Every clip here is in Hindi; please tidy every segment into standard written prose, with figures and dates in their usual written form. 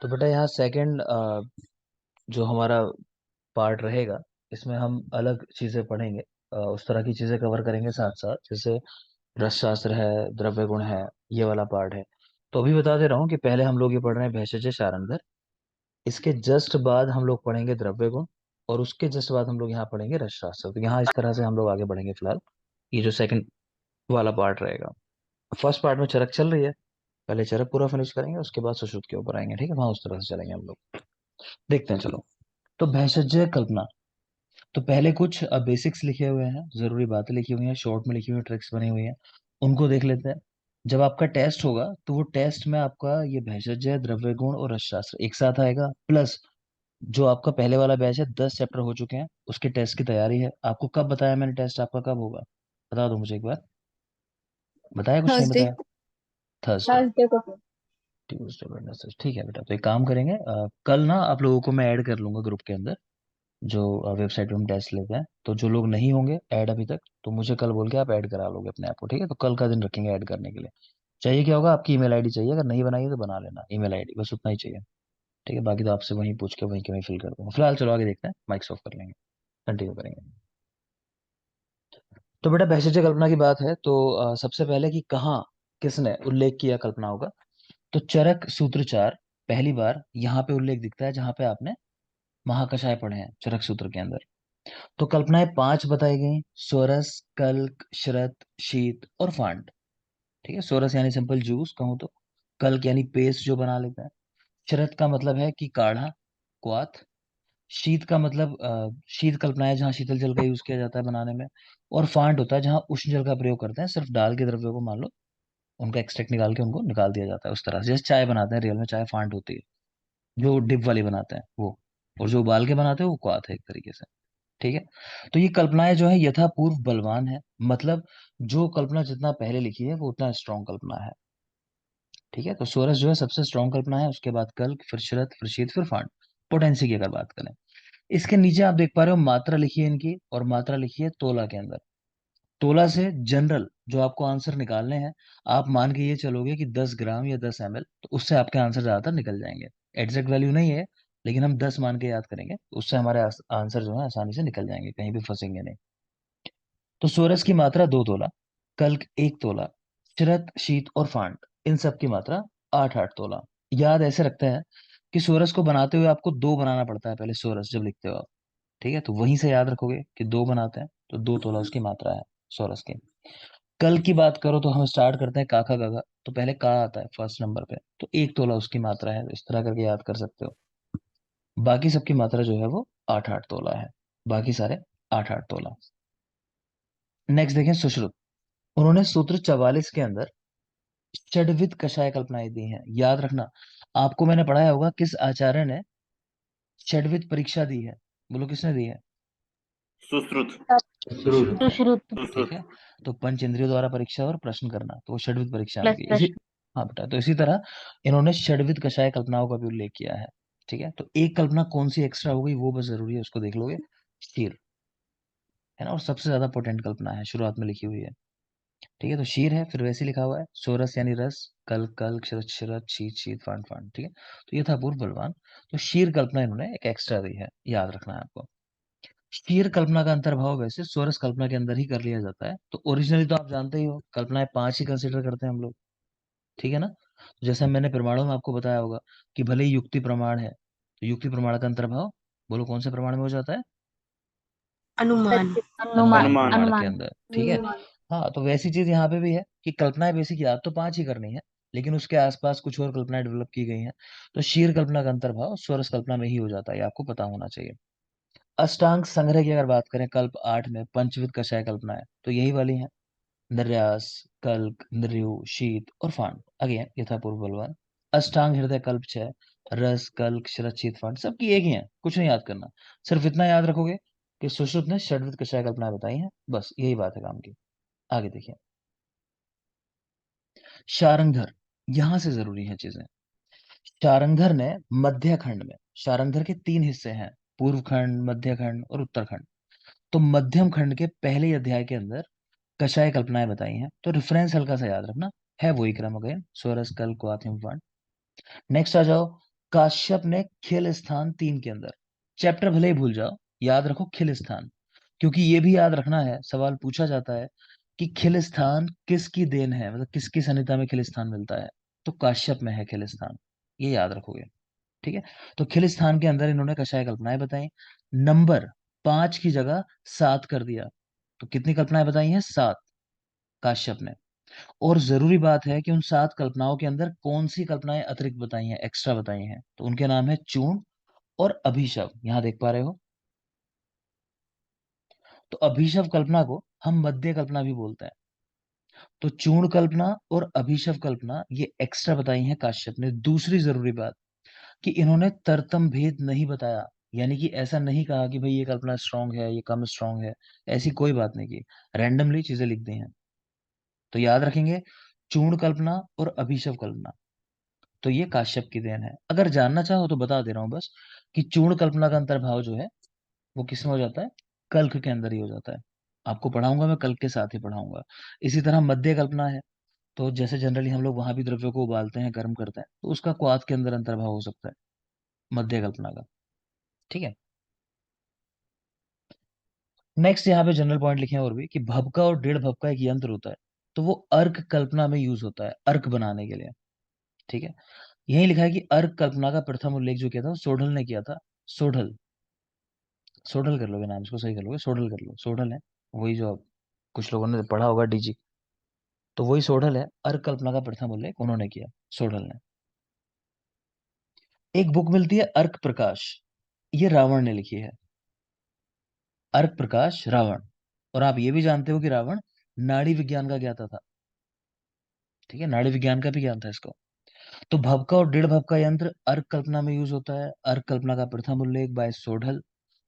तो बेटा यहाँ सेकंड जो हमारा पार्ट रहेगा, इसमें हम अलग चीजें पढ़ेंगे। उस तरह की चीजें कवर करेंगे साथ साथ, जैसे रस शास्त्र है, द्रव्य गुण है, ये वाला पार्ट है। तो अभी बता दे रहा हूँ कि पहले हम लोग ये पढ़ रहे हैं भेषज शारंगधर। इसके जस्ट बाद हम लोग पढ़ेंगे द्रव्य गुण, और उसके जस्ट बाद हम लोग यहाँ पढ़ेंगे रस शास्त्र। तो यहाँ इस तरह से हम लोग आगे बढ़ेंगे फिलहाल। ये जो सेकंड वाला पार्ट रहेगा, फर्स्ट पार्ट में चरक चल रही है, पहले चरक पूरा फिनिश करेंगे, उसके बाद सुश्रुत के ऊपर आएंगे। ठीक है, वहां उस तरह से चलेंगे हम लोग। देखते हैं, चलो। तो भेषज कल्पना, तो पहले कुछ बेसिक्स लिखे हुए हैं, जरूरी बातें लिखी हुई हैं, शॉर्ट में लिखी हुई ट्रिक्स बनी हुई हैं, उनको देख लेते हैं। जब आपका टेस्ट होगा तो वो टेस्ट में आपका ये भेषज, द्रव्य गुण और रसशास्त्र एक साथ आएगा, प्लस जो आपका पहले वाला बैच है, 10 चैप्टर हो चुके हैं, उसके टेस्ट की तैयारी है। आपको कब बताया मैंने टेस्ट आपका कब होगा? बता दो मुझे एक बार। बताया कुछ नहीं थर्सडे। बताया? थर्सडे, थर्सडे को। Tuesday, Wednesday. ठीक है बेटा, तो एक काम करेंगे, कल ना आप लोगों को मैं ऐड कर लूंगा ग्रुप के अंदर, जो वेबसाइट पे हम टेस्ट लेते हैं। तो जो लोग नहीं होंगे ऐड अभी तक, तो मुझे कल बोल के आप ऐड करा लोगे अपने आप को। ठीक है, तो कल का दिन रखेंगे ऐड करने के लिए। चाहिए क्या होगा, आपकी ईमेल आईडी चाहिए, अगर नहीं बनाई है तो बना लेना ईमेल आईडी, बस उतना ही चाहिए। ठीक है, बाकी तो आपसे वहीं पूछ के वहीं के वहीं फिल कर दूंगा। फिलहाल चलो आगे देखते हैं, माइक ऑफ कर लेंगे, कंटिन्यू करेंगे। तो बेटा बहसज कल्पना की बात है, तो सबसे पहले कि कहाँ किसने उल्लेख किया कल्पनाओं का। तो चरक सूत्रचार पहली बार यहाँ पे उल्लेख दिखता है, जहां पे आपने महाकषाय पढ़े हैं चरक सूत्र के अंदर। तो कल्पनाएं 5 बताई गई: सोरस, कल्क, श्रत, शीत और फांड। ठीक है, सोरस यानी सिंपल जूस कहूँ तो, कल्क यानी पेस्ट जो बना लेते हैं, श्रत का मतलब है कि काढ़ा, क्वाथ, शीत का मतलब शीत कल्पनाएं जहाँ शीतल जल का यूज किया जाता है बनाने में, और फांड होता है जहाँ उष्ण जल का प्रयोग करते हैं, सिर्फ डाल के द्रव्यों को मान लो उनका एक्सट्रैक्ट निकाल के उनको निकाल दिया जाता है। उस तरह से जैसे चाय बनाते हैं, रियल में चाय फांड होती है, जो डिप वाली बनाते हैं वो, और जो उबाल के बनाते हैं वो क्वाथ है एक तरीके से। ठीक है, तो ये कल्पनाएं जो है यथापूर्व बलवान है, मतलब जो कल्पना जितना पहले लिखी है वो उतना स्ट्रॉन्ग कल्पना है। ठीक है, तो सोरस जो है सबसे स्ट्रॉन्ग कल्पना है, उसके बाद कल्क, फिर शरत, फिर शीत, फिर फांड। पोटेंसी की अगर बात करें, इसके नीचे आप देख पा रहे हो मात्रा लिखी है इनकी, और मात्रा लिखी है तोला के अंदर। तोला से जनरल जो आपको आंसर निकालने हैं, आप मान के ये चलोगे कि 10 ग्राम या 10 ml, तो उससे आपके आंसर ज्यादातर निकल जाएंगे। एग्जैक्ट वैल्यू नहीं है, लेकिन हम 10 मान के याद करेंगे, तो उससे हमारे आंसर जो है आसानी से निकल जाएंगे, कहीं भी फंसेंगे नहीं। तो सोरस की मात्रा 2 तोला, कल्क 1 तोला, शरत, शीत और फांड, इन सब की मात्रा 8-8 तोला। याद ऐसे रखते हैं कि सोरस को बनाते हुए आपको 2 बनाना पड़ता है पहले, सोरस जब लिखते हो आप। ठीक है, तो वहीं से याद रखोगे कि 2 बनाते हैं, तो 2 तोला उसकी मात्रा है सोरस की। कल की बात करो तो हम स्टार्ट करते हैं काका गागा, तो पहले का आता है फर्स्ट नंबर पे, तो 1 तोला उसकी मात्रा है, इस तरह करके याद कर सकते हो। बाकी सबकी मात्रा जो है वो 8-8 तोला है, बाकी सारे 8-8 तोला। नेक्स्ट देखें सुश्रुत, उन्होंने सूत्र 44 के अंदर षड्विध कषाय कल्पनाएं दी हैं। याद रखना, आपको मैंने पढ़ाया होगा किस आचार्य ने षड्विध परीक्षा दी है, बोलो किसने दी है? सुश्रुत। सुश्रुत ने। सुश्रुत ठीक सुश्रुत। है, तो पंच इंद्रियों द्वारा परीक्षा और प्रश्न करना, तो वो षड्विध परीक्षा में प्लस गई इसी। प्रश्न। हाँ बेटा, तो इसी तरह इन्होंने षड्विध कषाय कल्पनाओं का भी उल्लेख किया है। ठीक है, तो एक कल्पना कौन सी एक्स्ट्रा हो गई वो बस जरूरी है, उसको देख लोगे। शीर है ना, और सबसे ज्यादा पोटेंट कल्पना है, शुरुआत में लिखी हुई है। ठीक है, तो शीर है, फिर वैसे लिखा हुआ है सोरस यानी रस, कल कल, शरत शरत, शीत शीत, फांड फांड। ठीक है, तो ये था पूर्व बलवान। तो शीर कल्पना इन्होंने एक एक्स्ट्रा दी है, याद रखना है आपको। शीर कल्पना का अंतर्भाव वैसे सोरस कल्पना के अंदर ही कर लिया जाता है। तो ओरिजिनली तो आप जानते ही हो कल्पनाएं 5 ही कंसिडर करते हैं हम लोग। ठीक है ना, तो जैसे मैंने प्रमाणों में आपको बताया होगा कि भले ही युक्ति प्रमाण है, तो युक्ति प्रमाण का अंतर्भाव बोलो कौन से प्रमाण में हो जाता है? अनुमान। अनुमान अनुमान। अनुमान। प्रमाण के अनुमान। अंदर। ठीक है, हाँ, तो वैसी चीज यहाँ पे भी है कि कल्पनाएं बेसिक याद तो 5 ही करनी है, लेकिन उसके आसपास कुछ और कल्पनाएं डेवलप की गई हैं। तो शीर कल्पना का अंतर्भाव स्वरस कल्पना में ही हो जाता है, ये आपको पता होना चाहिए। अष्टांग संग्रह की अगर बात करें, कल्प 8 में पंचविध कषाय कल्पना है, तो यही वाली है: निर्यास, कल्क, नृयु, शीत और फांड। अगेन यथापूर्व बलवान। अष्टांग हृदय कल्प 6, रस, कल्क, शरत, शीत, फांड सबकी एक ही है, कुछ नहीं याद करना। सिर्फ इतना याद रखोगे कि सुश्रुत ने षड्विध कषाय कल्पनाएं बताई हैं, बस यही बात है काम की। आगे देखिए, शारंगधर, यहां से जरूरी है चीजें। शारंगधर ने मध्य खंड में, शारंगधर के 3 हिस्से हैं, पूर्व खंड, मध्य खंड और उत्तरखंड। तो मध्यम खंड के पहले अध्याय के अंदर कषाय कल्पनाएं बताई हैं, तो रेफरेंस हल्का सा याद रखना, है वही क्रम, अगेन सोरस, कल, क्वाथ, हिमफांड। नेक्स्ट आ जाओ, काश्यप ने खिल स्थान 3 के अंदर, चैप्टर भले ही भूल जाओ, याद रखो खिल स्थान, क्योंकि ये भी याद रखना है, सवाल पूछा जाता है कि खिल स्थान किसकी देन है, मतलब किसकी सनिता में खिल स्थान मिलता है, तो काश्यप में है खिल स्थान, ये याद रखोगे। ठीक है, तो खिल स्थान के अंदर इन्होंने कषाय कल्पनाएं बताई, नंबर 5 की जगह 7 कर दिया, तो कितनी कल्पनाएं बताई हैं? 7, काश्यप ने। और जरूरी बात है कि उन 7 कल्पनाओं के अंदर कौन सी कल्पनाएं अतिरिक्त बताई हैं, एक्स्ट्रा बताई हैं, तो उनके नाम है चूर्ण और अभिशव, यहां देख पा रहे हो। तो अभिशव कल्पना को हम मध्य कल्पना भी बोलते हैं। तो चूर्ण कल्पना और अभिशव कल्पना ये एक्स्ट्रा बताई हैं काश्यप ने। दूसरी जरूरी बात कि इन्होंने तरतम भेद नहीं बताया, यानी कि ऐसा नहीं कहा कि भाई ये कल्पना स्ट्रांग है, ये कम स्ट्रांग है, ऐसी कोई बात नहीं की, रैंडमली चीजें लिख दी हैं। तो याद रखेंगे, चूर्ण कल्पना और अभिशव कल्पना, तो ये काश्यप की देन है। अगर जानना चाहो तो बता दे रहा हूं बस, कि चूर्ण कल्पना का अंतर्भाव जो है वो किसमें हो जाता है? कल्क के अंदर ही हो जाता है। आपको पढ़ाऊंगा मैं, कल्क के साथ ही पढ़ाऊंगा। इसी तरह मध्य कल्पना है, तो जैसे जनरली हम लोग वहां भी द्रव्यों को उबालते हैं, गर्म करते हैं, तो उसका क्वाथ के अंदर अंतर्भाव हो सकता है मध्य कल्पना का। ठीक है, नेक्स्ट यहाँ पे जनरल पॉइंट लिखे हैं और भी, कि भभका और डेढ़ भभका एक यंत्र होता है, तो वो अर्क कल्पना में यूज होता है, अर्क बनाने के लिए। ठीक है, यही लिखा है कि अर्क कल्पना का प्रथम उल्लेख जो किया था वो सोढल ने किया था। सोढल, सोढल कर लोगे नाम, इसको सही कर लोगे, सोढल कर लो, सोढल है वही जो कुछ लोगों ने पढ़ा होगा डीजी, तो वही सोढल है, अर्क कल्पना का प्रथम उल्लेख उन्होंने किया, सोढल ने। एक बुक मिलती है अर्क प्रकाश, ये रावण ने लिखी है, अर्क प्रकाश रावण। और आप ये भी जानते हो कि रावण नाड़ी विज्ञान का ज्ञाता था। ठीक है, नाड़ी विज्ञान का भी ज्ञान था इसको। तो भवका और डेढ़ भवका यंत्र अर्क कल्पना में यूज होता है, अर्क कल्पना का प्रथम उल्लेख बाय सोढल,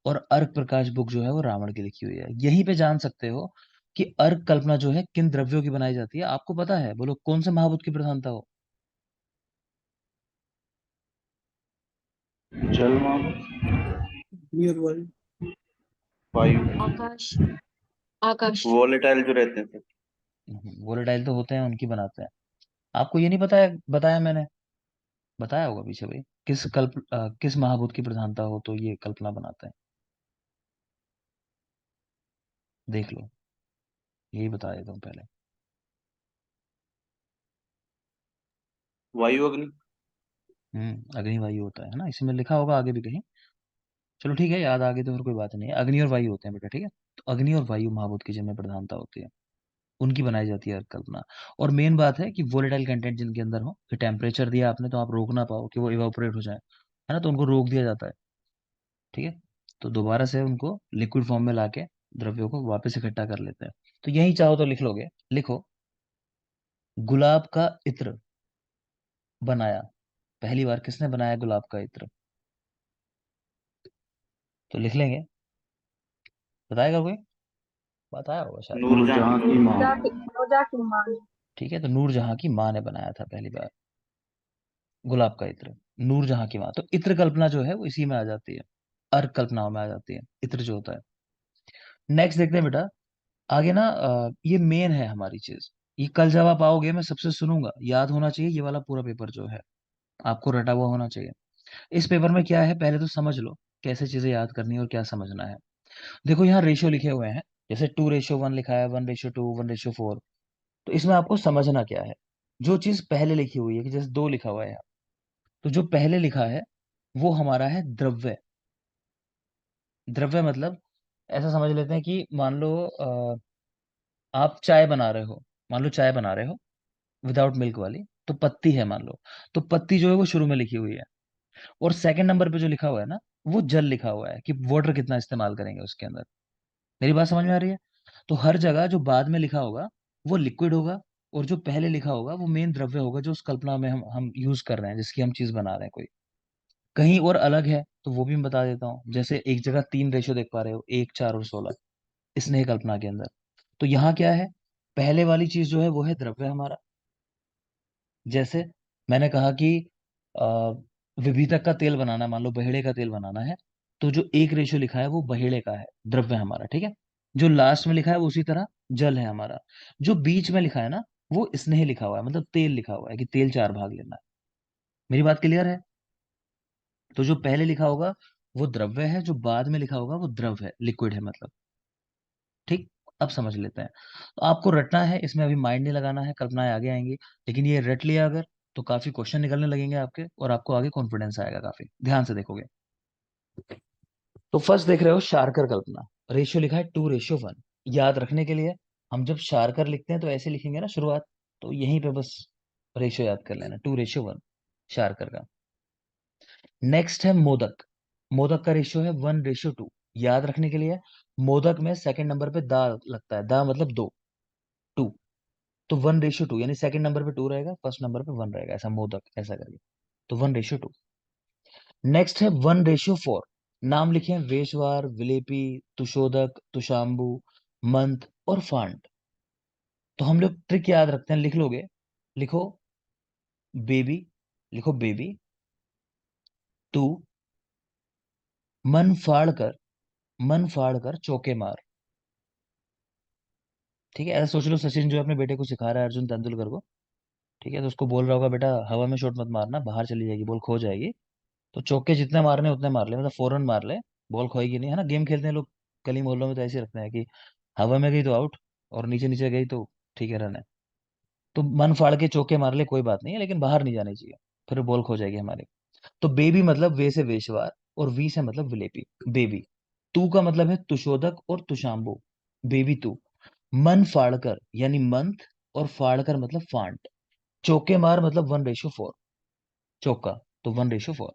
और अर्क प्रकाश बुक जो है वो रावण की लिखी हुई है। यहीं पे जान सकते हो कि अर्क कल्पना जो है किन द्रव्यों की बनाई जाती है, आपको पता है, बोलो कौन से महाभूत की प्रधानता हो? जल मामूद, निर्बल वायु, आकाश आकाश वोलेटाइल जो रहते हैं सब। वोलेटाइल तो होते हैं, उनकी बनाते हैं। आपको ये नहीं पता है? बताया मैंने, बताया होगा पीछे भाई, किस महाभूत की प्रधानता हो तो ये कल्पना बनाते हैं, देख लो, यही बता देता हूँ पहले। वायु अग्नि। अग्नि वायु होता है ना, इसी में लिखा होगा आगे भी कहीं। चलो ठीक है, याद आ गई तो फिर कोई बात नहीं है, अग्नि और वायु होते हैं बेटा। ठीक है, तो अग्नि और वायु महाभूत की जिनमें प्रधानता होती है, उनकी बनाई जाती है कल्पना। और मेन बात है कि वोलेटाइल कंटेंट जिनके अंदर हो, कि टेम्परेचर दिया आपने तो आप रोक ना पाओ कि वो इवापोरेट हो जाए, है ना, तो उनको रोक दिया जाता है। ठीक है, तो दोबारा से उनको लिक्विड फॉर्म में लाके द्रव्यों को वापस इकट्ठा कर लेते हैं। तो यही चाहो तो लिख लोगे, लिखो, गुलाब का इत्र बनाया, पहली बार किसने बनाया गुलाब का इत्र? तो लिख लेंगे, बताएगा कोई? बताया होगा शायद। नूरजहां की माँ। रोजा की माँ ठीक है, तो नूरजहां की माँ ने बनाया था पहली बार गुलाब का इत्र, नूरजहां की माँ। तो इत्र कल्पना जो है वो इसी में आ जाती है, अर्क कल्पनाओं में आ जाती है इत्र जो होता है। नेक्स्ट देखते हैं बेटा, आगे ना ये मेन है हमारी चीज, ये कल जब आप आओगे मैं सबसे सुनूंगा, याद होना चाहिए ये वाला पूरा पेपर जो है, आपको रटा हुआ होना चाहिए। इस पेपर में क्या है, पहले तो समझ लो कैसे चीजें याद करनी है और क्या समझना है। देखो यहाँ रेशियो लिखे हुए हैं, जैसे 2:1 लिखा है, 1:2, 1:4, तो इसमें आपको समझना क्या है। जो चीज पहले लिखी हुई है, कि जैसे 2 लिखा हुआ है यहाँ, तो जो पहले लिखा है वो हमारा है द्रव्य। द्रव्य मतलब ऐसा समझ लेते हैं कि मान लो आप चाय बना रहे हो, मान लो चाय बना रहे हो विदाउट मिल्क वाली, तो पत्ती है मान लो, तो पत्ती जो है वो शुरू में लिखी हुई है, और सेकंड नंबर पे जो लिखा हुआ है ना, वो जल लिखा हुआ है, कि वाटर कितना इस्तेमाल करेंगे उसके अंदर। मेरी बात समझ में आ रही है? तो हर जगह जो बाद में लिखा होगा वो लिक्विड होगा, और जो पहले लिखा होगा वो मेन द्रव्य होगा, जो उस कल्पना में हम यूज कर रहे हैं, जिसकी हम चीज बना रहे हैं कोई। कहीं और अलग है तो वो भी मैं बता देता हूँ, जैसे एक जगह 3 रेशो देख पा रहे हो, 1, 4 और 16, स्नेह कल्पना के अंदर। तो यहाँ क्या है, पहले वाली चीज जो है वो है द्रव्य हमारा। जैसे मैंने कहा कि आ, विभीतक का तेल बनाना है, मान लो बहेड़े का तेल बनाना है, तो जो 1 रेशो लिखा है वो बहेड़े का है, द्रव्य हमारा। ठीक है, जो लास्ट में लिखा है वो उसी तरह जल है हमारा। जो बीच में लिखा है ना, वो स्नेह लिखा हुआ है, मतलब तेल लिखा हुआ है, कि तेल 4 भाग लेना है। मेरी बात क्लियर है? तो जो पहले लिखा होगा वो द्रव्य है, जो बाद में लिखा होगा वो द्रव है, लिक्विड है मतलब। ठीक, अब समझ लेते हैं। तो आपको रटना है, इसमें अभी माइंड नहीं लगाना है, कल्पनाएं आगे आएंगी। लेकिन ये रट लिया अगर, तो काफी क्वेश्चन निकलने लगेंगे आपके, और आपको आगे कॉन्फिडेंस आएगा, काफी ध्यान से देखोगे। तो फर्स्ट देख रहे हो शार्कर कल्पना, रेशियो लिखा है 2:1। याद रखने के लिए हम जब शार्कर लिखते हैं तो ऐसे लिखेंगे ना शुरुआत, तो यहीं पे बस रेशियो याद कर लेना, 2:1 शार्कर का। नेक्स्ट है मोदक, मोदक का रेशियो है 1:2। याद रखने के लिए मोदक में सेकंड नंबर पे दा लगता है, दा मतलब दो, टू, तो 1:2, यानी सेकंड नंबर पे टू रहेगा, फर्स्ट नंबर पे वन रहेगा, ऐसा मोदक ऐसा करके, तो 1:2। नेक्स्ट है 1:4। नाम लिखे हैं वेशवार, विलेपी, तुशोदक, तुशाम्बू, मंत और फांट। तो हम लोग ट्रिक याद रखते हैं, लिख लोगे, लिखो बेबी, लिखो बेबी, तू मन फाड़ कर, मन फाड़ कर चौके मार। ठीक है, ऐसा सोच लो सचिन जो अपने बेटे को सिखा रहा है, अर्जुन तेंदुलकर को, ठीक है, तो उसको बोल रहा होगा बेटा हवा में शॉट मत मारना, बाहर चली जाएगी बॉल, खो जाएगी, तो चौके जितने मारने उतने मार ले, मतलब फौरन मार ले, बॉल खोएगी नहीं, है ना। गेम खेलते हैं लोग गली मोहल्लों में, तो ऐसे रखते हैं कि हवा में गई तो आउट, और नीचे नीचे गई तो ठीक है, रन है। तो मन फाड़ के चौके मार ले कोई बात नहीं है, लेकिन बाहर नहीं जानी चाहिए, फिर बॉल खो जाएगी हमारी। तो बेबी मतलब वे से वेशवार, और वी से मतलब विलेपी, बेबी। तू का मतलब है तुशोदक और तुशाम्बू, बेबी तू। मन फाड़कर यानी मंथ, और फाड़कर मतलब फांट। चौके मार मतलब 1:4, चौका, तो 1:4,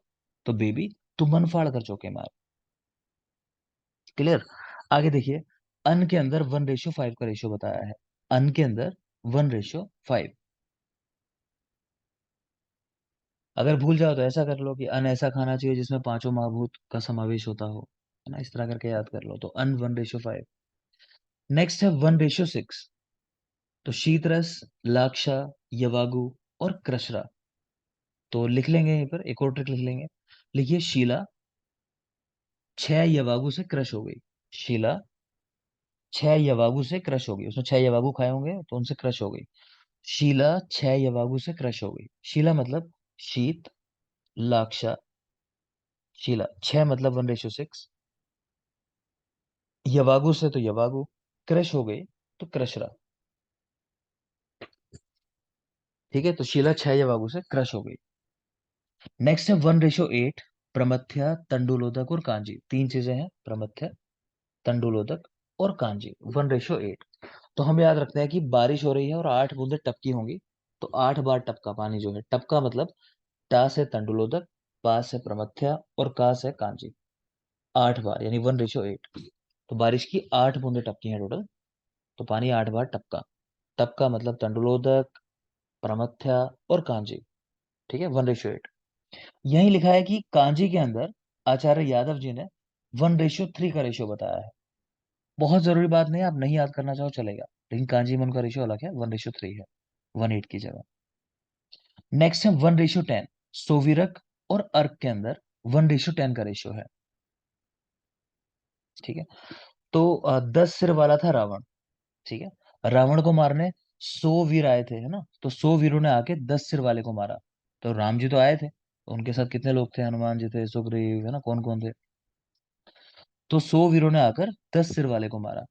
तो बेबी तू मन फाड़ कर चौके मार। क्लियर। आगे देखिए, अन के अंदर 1:5 का रेशियो बताया है, अन के अंदर 1:5। अगर भूल जाओ तो ऐसा कर लो कि अन ऐसा खाना चाहिए जिसमें पांचों महाभूत का समावेश होता हो, है ना, इस तरह करके याद कर लो, तो अन 1:5। नेक्स्ट है 1:6। तो शीतरस, लाक्षा, यवागु और कृष्णा। तो लिख लेंगे यहीं पर, एक और ट्रिक लिख लेंगे, लिखिए शीला 6 यवागु से क्रश हो गई। शीला 6 यवागु से क्रश हो गई, उसने 6 यवागु खाए होंगे तो उनसे क्रश हो गई। शीला 6 यवागु से क्रश हो गई। शीला मतलब शीत, लाक्षा, शीला 6 मतलब 1:6, यवागु से तो यवागु, क्रश हो गई तो क्रशरा। ठीक है, तो शीला 6 यवागु से क्रश हो गई। नेक्स्ट है 1:8। प्रमथ्या, तंडुलोदक और कांजी, तीन चीजें हैं, प्रमथ्या, तंडुलोदक और कांजी, 1:8। तो हम याद रखते हैं कि बारिश हो रही है और 8 बूंदे टपकी होंगी, तो 8 बार टपका पानी जो है, टपका मतलब टा से तंडुलोदक, पा से प्रमथ्या और का से कांजी, 8 बार यानी 1:8। तो बारिश की 8 बूंदे टपकी हैं टोटल, तो पानी 8 बार टपका। टपका मतलब तंडुलोदक, प्रमथ्या और कांजी, ठीक है, 1:8। यही लिखा है कि कांजी के अंदर आचार्य यादव जी ने 1:3 का रेशियो बताया है। बहुत जरूरी बात नहीं है, आप नहीं याद करना चाहो चलेगा, लेकिन कांजी में उनका रेशियो अलग है, 1:3 है, 1:8 की जगह। नेक्स्ट है 1:10। सोविरक और अर्क के अंदर 1:10 का रेशियो है। ठीक है, तो 10 सिर वाला था रावण, ठीक है, रावण को मारने 100 वीर आए थे, है ना, तो 100 वीरों ने आके 10 सिर वाले को मारा। तो राम जी तो आए थे, तो उनके साथ कितने लोग थे, हनुमान जी थे, सुग्रीव, है ना, कौन कौन थे, तो 100 वीरों ने आकर 10 सिर वाले को मारा।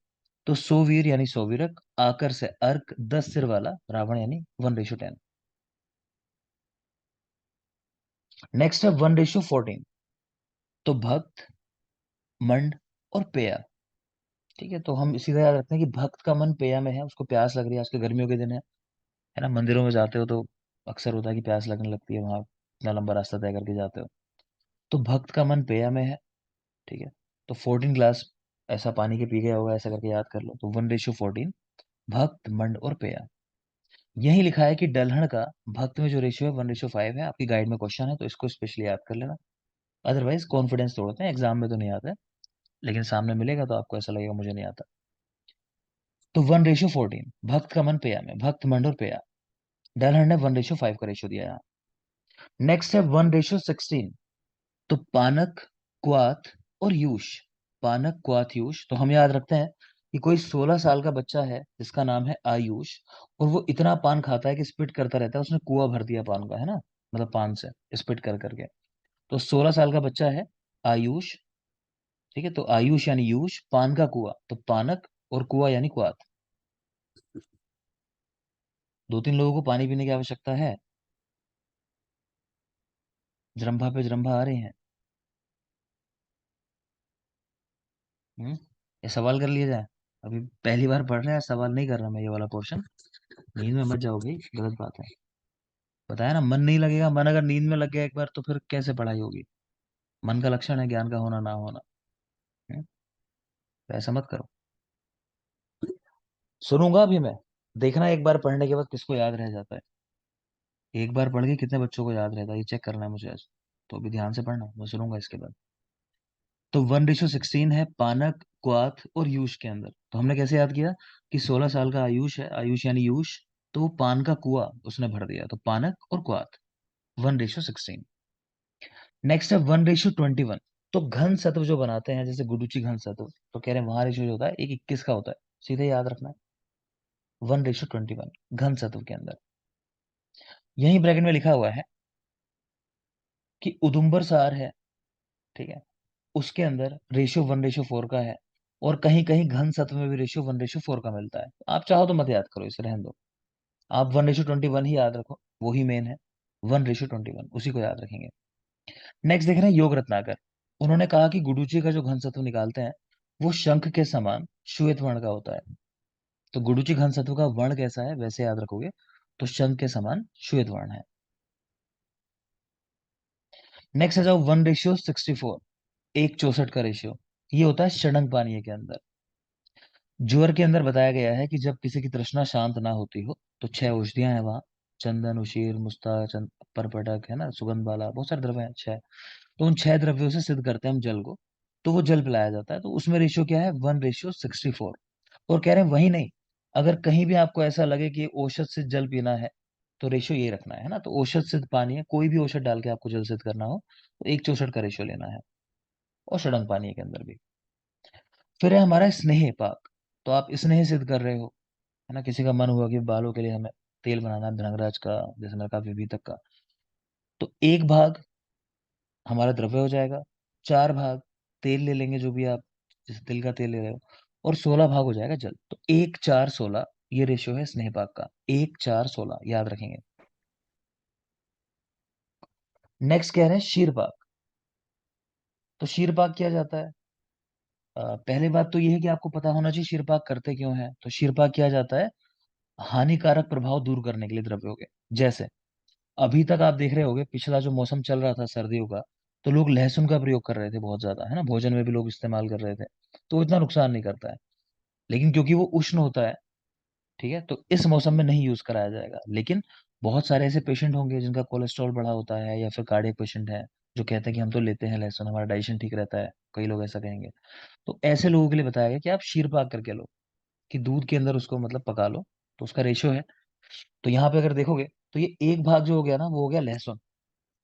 तो 100 वीर यानी सोविरक, आकर से अर्क, 10 सिर वाला रावण, यानी 1:10। नेक्स्ट है 1:14। तो भक्त, मंड और पेया। ठीक है, तो हम सीधा याद रखते हैं कि भक्त का मन पेया में है, उसको प्यास लग रही है, आज के गर्मियों के दिन है ना, मंदिरों में जाते हो तो अक्सर होता है कि प्यास लगने लगती है, वहां इतना लंबा रास्ता तय करके जाते हो, तो भक्त का मन पेया में है। ठीक है, तो 14 ग्लास ऐसा पानी के पी गया होगा, ऐसा करके याद कर लो, तो 1:14, भक्त, मंड और पेया। यही लिखा है कि डलहन का भक्त में जो रेशियो है 1:5 है, आपकी गाइड में क्वेश्चन है, तो इसको स्पेशली याद कर लेना, अदरवाइज कॉन्फिडेंस तोड़ते हैं, एग्जाम में तो नहीं आता है, लेकिन सामने मिलेगा तो आपको ऐसा लगेगा मुझे नहीं आता। तो 1:14, भक्त का मन पेया में, भक्त, मंड और पेया। डलहन ने 1:5 का रेशियो दिया है। नेक्स्ट है 1:16। तो पानक, क्वाथ और यूश, पानक, क्वाथ, यूश, तो हम याद रखते हैं कि कोई 16 साल का बच्चा है जिसका नाम है आयुष, और वो इतना पान खाता है कि स्पिट करता रहता है, उसने कुआं भर दिया पान का, है ना, मतलब पान से स्पिट कर करके, तो 16 साल का बच्चा है आयुष, ठीक है, तो आयुष यानी यूश, पान का कुआ तो पानक, और कुआ यानी कुआत। 2-3 लोगों को पानी पीने की आवश्यकता है, जरंभा पे जरंभा आ रहे हैं। ये सवाल कर लिया जाए, अभी पहली बार पढ़ रहे हैं, सवाल नहीं कर रहा मैं ये वाला पोर्शन। नींद में मत जाओगे, गलत बात है। बताया ना, मन नहीं लगेगा, मन अगर नींद में लग गया एक बार तो फिर कैसे पढ़ाई होगी। मन का लक्षण है ज्ञान का होना ना होना। हम्म, तो ऐसा मत करो। सुनूंगा अभी मैं, देखना एक बार पढ़ने के बाद किसको याद रह जाता है। एक बार पढ़ के कितने बच्चों को याद रहता है ये चेक करना है मुझे आज। तो अभी ध्यान से पढ़ना, मैं सुनूंगा इसके बाद। तो 1:16 है पानक, क्वाथ और यूश के अंदर। तो हमने कैसे याद किया कि 16 साल का आयुष है, आयुष यानी यूश, तो वो पान का कुआ उसने भर दिया, तो पानक और क्वाथ 1:16। नेक्स्ट है 1:21। तो घन सत्व जो बनाते हैं जैसे गुडुची घन सत्व, तो कह रहे हैं वहां रेशो जो होता है 1:21 का होता है, सीधे याद रखना है। 1:21 घन सत्व के अंदर। यही ब्रैकेट में लिखा हुआ है कि उदुम्बर सार है, ठीक है, उसके अंदर रेशियो 1:4 का है। और कहीं कहीं घन सत्व में भी रेशियो 1:4 का मिलता है। आप चाहो तो मत याद करो, इसे रहने दो। आप 1:21 ही याद रखो, वो ही मेन है। 1:21 उसी को याद रखेंगे। नेक्स्ट देख रहे हैं योग रत्नाकर। उन्होंने कहा कि गुडुची का जो घन सत्व निकालते हैं वो शंख के समान श्वेत वर्ण का होता है। तो गुडुची घन सत्व का वर्ण कैसा है वैसे याद रखोगे, तो शंख के समान श्वेत वर्ण है। नेक्स्ट आ जाओ 1:64, 1:64 का रेशियो। ये होता है षडंग पानीय के अंदर। ज्वर के अंदर बताया गया है कि जब किसी की तृष्णा शांत ना होती हो तो 6 औषधियां हैं वहां। चंदन, उशीर, मुस्ता, परपटक है ना, सुगंध वाला, बहुत सारे द्रव्य हैं 6। तो उन 6 द्रव्यों से सिद्ध करते हैं हम जल को। तो वो जल पिलाया जाता है, तो उसमें रेशियो क्या है 1:64। और कह रहे हैं वही नहीं, अगर कहीं भी आपको ऐसा लगे कि औषध से जल पीना है तो रेशियो ये रखना है ना। तो औषध सिद्ध पानी है, कोई भी औषध डाल के आपको जल सिद्ध करना हो तो 1:64 का रेशियो लेना है। और षडंग पानी के अंदर भी। फिर है हमारा स्नेह पाक। तो आप स्नेह सिद्ध कर रहे हो, है ना, किसी का मन हुआ कि बालों के लिए हमें तेल बनाना है भृंगराज का, जैसे मेरा काफी अभी तक का, तो 1 भाग हमारा द्रव्य हो जाएगा, 4 भाग तेल ले लेंगे जो भी आप, जैसे तिल का तेल ले रहे हो, और 16 भाग हो जाएगा जल। तो 1:4:16 ये रेशियो है स्नेहपाक का, 1:4:16 याद रखेंगे। नेक्स्ट कह रहे हैं शीरपाक। तो शीरपाक किया जाता है, पहली बात तो ये है कि आपको पता होना चाहिए शीरपाक करते क्यों है। तो शीरपाक किया जाता है हानिकारक प्रभाव दूर करने के लिए द्रव्यों के। जैसे अभी तक आप देख रहे होगे, पिछला जो मौसम चल रहा था सर्दियों का, तो लोग लहसुन का प्रयोग कर रहे थे बहुत ज्यादा, है ना, भोजन में भी लोग इस्तेमाल कर रहे थे। तो वो इतना नुकसान नहीं करता है, लेकिन क्योंकि वो उष्ण होता है, ठीक है, तो इस मौसम में नहीं यूज कराया जाएगा। लेकिन बहुत सारे ऐसे पेशेंट होंगे जिनका कोलेस्ट्रॉल बढ़ा होता है, या फिर कार्डियक पेशेंट है, जो कहते हैं कि हम तो लेते हैं लहसुन, हमारा डाइजेशन ठीक रहता है, कई लोग ऐसा कहेंगे। तो ऐसे लोगों के लिए बताया गया कि आप शीर पाक करके लो, कि दूध के अंदर उसको मतलब पका लो। तो उसका रेशियो है, तो यहाँ पे अगर देखोगे तो ये 1 भाग जो हो गया ना वो हो गया लहसुन,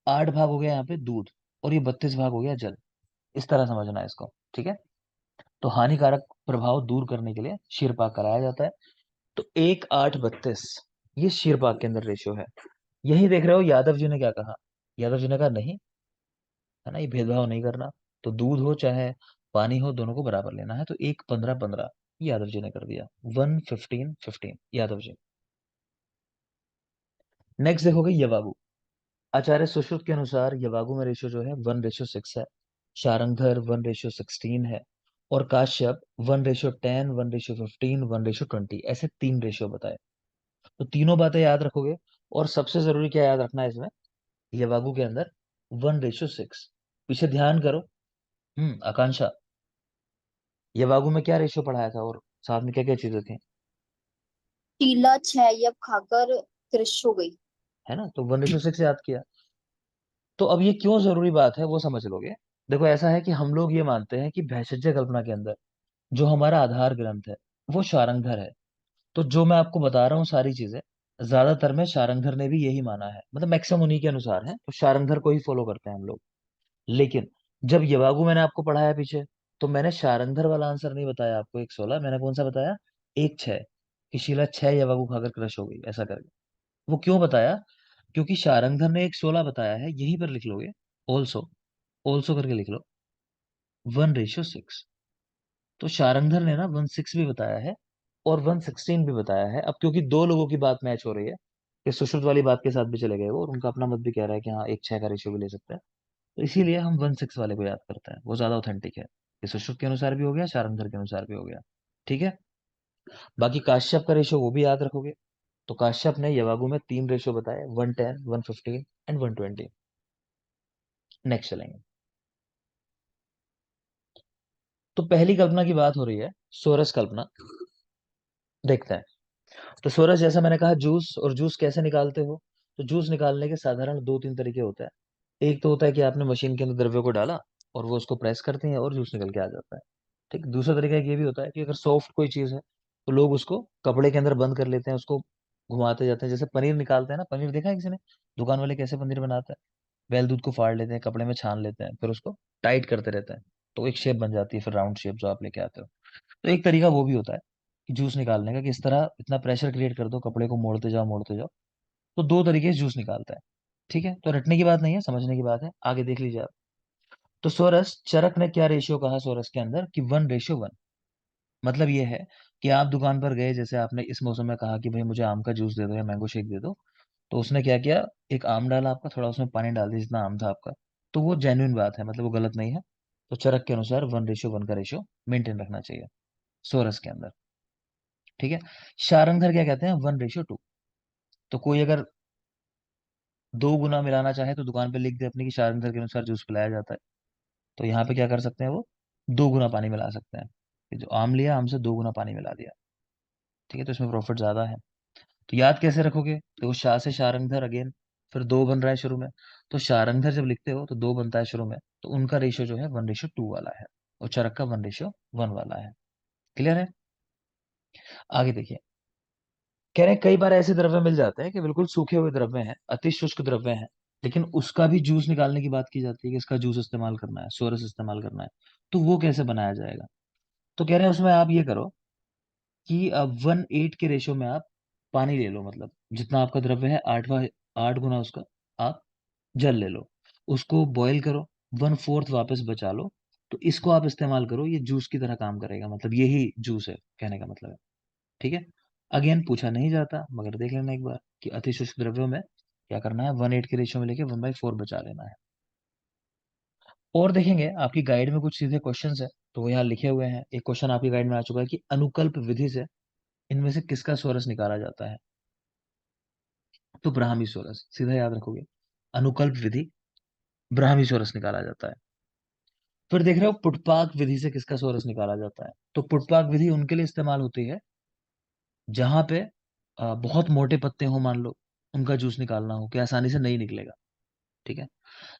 8 भाग हो गया यहाँ पे दूध, और ये 32 भाग हो गया जल। इस तरह समझना है इसको, ठीक है। तो हानिकारक प्रभाव दूर करने के लिए शीरपाक कराया जाता है। तो 1:8:32 ये शीरपाक के अंदर रेशियो है। यही देख रहे हो यादव जी ने क्या कहा। यादव जी ने कहा नहीं, है ना, ये भेदभाव नहीं करना। तो दूध हो चाहे पानी हो, दोनों को बराबर लेना है। तो 1:15:15 यादव जी ने कर दिया। 1:15:15 यादव जी। नेक्स्ट देखोगे यवागु। आचार्य सुश्रुत के अनुसार यवागु में रेशियो जो है 1:6 है। शारंगधर 1:16 है। और काश्यप 1:10, 1:15, 1:20 ऐसे 3 रेशियो बताए। तो तीनों बातें याद रखोगे। और सबसे जरूरी क्या याद रखना है इसमें, यवागु के अंदर 1:6। पीछे ध्यान करो। आकांक्षा, यवागु में क्या रेशियो पढ़ाया था और साथ में क्या क्या चीजें थी, टीला 6 खाकर कृश हो गई। है ना। तो 1:6 याद किया। तो अब ये क्यों जरूरी बात है वो समझ लोगे। देखो ऐसा है कि हम लोग ये मानते हैं कि भैषज्य कल्पना के अंदर जो हमारा आधार ग्रंथ है वो शारंगधर है। तो जो मैं आपको बता रहा हूँ सारी चीजें, ज्यादातर में शारंगधर ने भी यही माना है, मतलब मैक्सिमम उन्हीं के अनुसार है, तो शारंगधर को ही फॉलो करते हैं हम लोग। लेकिन जब यवागु मैंने आपको पढ़ाया पीछे, तो मैंने शारंगधर वाला आंसर नहीं बताया आपको 1:16, मैंने कौन सा बताया, 1:6, कि शीला 6 यवागु खाकर क्रश हो गई ऐसा करके। वो क्यों बताया, क्योंकि शारंगधर ने 1:16 बताया है, यहीं पर लिख लोगे। ऑल्सो, ऑल्सो करके लिख लो 1:6। तो शारंगधर ने ना 1:6 भी बताया है और 1:16 भी बताया है। अब क्योंकि दो लोगों की बात मैच हो रही है, कि सुश्रुत वाली बात के साथ भी चले गए वो, और उनका अपना मत भी कह रहा है कि हाँ 1:6 का रेशियो भी ले सकता है, तो इसीलिए हम 1:6 वाले को याद करते हैं, वो ज्यादा ऑथेंटिक है। ये सुश्रुत के अनुसार भी हो गया, शारंगधर के अनुसार भी हो गया। ठीक है। बाकी काश्यप का रेशियो वो भी याद रखोगे। तो काश्यप ने यवागु में 3 रेशियो बताए, 1:10, 1:15 एंड 1:20। नेक्स्ट चलेंगे। तो पहली कल्पना की बात हो रही है, सोरस कल्पना। देखते हैं। तो सोरस, जैसा मैंने कहा, जूस, और जूस कैसे निकालते हो? तो जूस निकालने के साधारण 2-3 तरीके होते हैं। एक तो होता है कि आपने मशीन के अंदर द्रव्य को डाला और वो उसको प्रेस करती है और जूस निकल के आ जाता है। ठीक। दूसरा तरीका एक ये भी होता है कि अगर सॉफ्ट कोई चीज है तो लोग उसको कपड़े के अंदर बंद कर लेते हैं, उसको घुमाते जाते हैं, जैसे पनीर निकालते हैं ना। पनीर देखा है किसी ने? दुकान वाले कैसे पनीर बनाते हैं? बैल दूध को फाड़ लेते हैं, कपड़े में छान लेते हैं, फिर उसको टाइट करते रहते हैं, तो एक शेप बन जाती है, फिर राउंड शेप जो आप लेके आते हो। तो एक तरीका वो भी होता है कि जूस निकालने का, कि इस तरह इतना प्रेशर क्रिएट कर दो, कपड़े को मोड़ते जाओ मोड़ते जाओ। तो दो तरीके से जूस निकालता है। ठीक है। तो रटने की बात नहीं है, समझने की बात है। आगे देख लीजिए आप। तो सोरस, चरक ने क्या रेशियो कहा सोरस के अंदर? कि 1:1। मतलब ये है कि आप दुकान पर गए, जैसे आपने इस मौसम में कहा कि भाई मुझे आम का जूस दे दो या मैंगो शेक दे दो, तो उसने क्या किया, एक आम डाला आपका, थोड़ा उसमें पानी डाल दिया जितना आम था आपका। तो वो जेन्युइन बात है, मतलब वो गलत नहीं है। तो चरक के अनुसार 1:1 का रेशियो मेंटेन रखना चाहिए सोरस के अंदर। ठीक है। शारंगधर क्या कहते हैं? 1:2। तो कोई अगर 2 गुना मिलाना चाहे तो दुकान पे लिख दे अपने की शारंगधर के अनुसार जूस पिलाया जाता है। तो यहाँ पे क्या कर सकते हैं, वो 2 गुना पानी मिला सकते हैं, कि जो आम लिया, आम से 2 गुना पानी मिला दिया। ठीक है। तो इसमें प्रॉफिट ज्यादा है। तो याद कैसे रखोगे? तो वो शाह से शारंगधर अगेन, फिर 2 बन रहा है शुरू में। तो शारंगधर जब लिखते हो तो 2 बनता है शुरू में, तो उनका रेशियो जो है 1:2 वाला है, और चरक का 1:1 वाला है। क्लियर है? आगे देखिए। कह रहे हैं कई बार ऐसे द्रव्य मिल जाते हैं कि बिल्कुल सूखे हुए द्रव्य हैं, अति शुष्क द्रव्य हैं, लेकिन उसका भी जूस निकालने की बात की जाती है कि इसका जूस इस्तेमाल करना है, सोरस इस्तेमाल करना है। तो वो कैसे बनाया जाएगा? तो कह रहे हैं उसमें आप ये करो कि अब 1:8 के रेशियो में आप पानी ले लो, मतलब जितना आपका द्रव्य है 8 गुना उसका आप जल ले लो, उसको बॉईल करो, 1/4 वापस बचा लो। तो इसको आप इस्तेमाल करो, ये जूस की तरह काम करेगा, मतलब यही जूस है, कहने का मतलब है। ठीक है। अगेन पूछा नहीं जाता, मगर देख लेना एक बार कि अति शुष्क द्रव्यों में क्या करना है, 1:8 के रेशियो में लेके 1/4 बचा लेना है। और देखेंगे आपकी गाइड में कुछ सीधे क्वेश्चंस है, तो वो यहाँ लिखे हुए हैं। एक क्वेश्चन आपकी गाइड में आ चुका है कि अनुकल्प विधि से इनमें से किसका सोरस निकाला जाता है? तो ब्राह्मी सोरस, सीधा याद रखोगे। अनुकल्प विधि, ब्राह्मी सोरस निकाला जाता है। फिर देख रहे हो पुटपाक विधि से किसका सोरस निकाला जाता है? तो पुटपाक विधि उनके लिए इस्तेमाल होती है जहां पे बहुत मोटे पत्ते हो, मान लो उनका जूस निकालना हो कि आसानी से नहीं निकलेगा। ठीक है।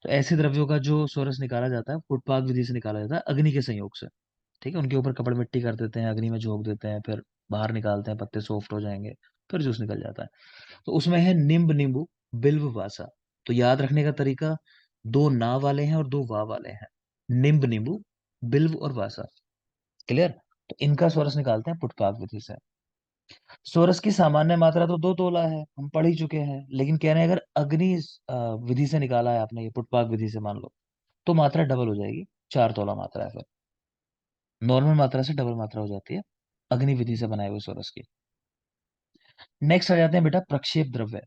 तो ऐसे द्रव्यों का जो सोरस निकाला जाता है पुटपाक विधि से निकाला जाता है, अग्नि के संयोग से। ठीक है। उनके ऊपर कपड़ मिट्टी कर देते हैं, अग्नि में झोंक देते हैं, फिर बाहर निकालते हैं, पत्ते सॉफ्ट हो जाएंगे, फिर जूस निकल जाता है। तो उसमें है निम्ब नींबू, बिल्व वासा। तो याद रखने का तरीका, 2 ना वाले हैं और 2 वा वाले हैं। निम्ब नींबू, बिल्व और वासा। क्लियर? तो इनका सोरस निकालते हैं पुटपाक विधि से। सोरस की सामान्य मात्रा तो 2 तोला है, हम पढ़ ही चुके हैं, लेकिन कह रहे हैं अगर अग्नि विधि से निकाला है आपने, ये पुटपाक विधि से मान लो, तो मात्रा डबल हो जाएगी, 4 तोला मात्रा है फिर। नॉर्मल मात्रा से डबल मात्रा हो जाती है अग्नि विधि से बनाए हुए सोरस की। नेक्स्ट आ जाते हैं बेटा प्रक्षेप द्रव्य।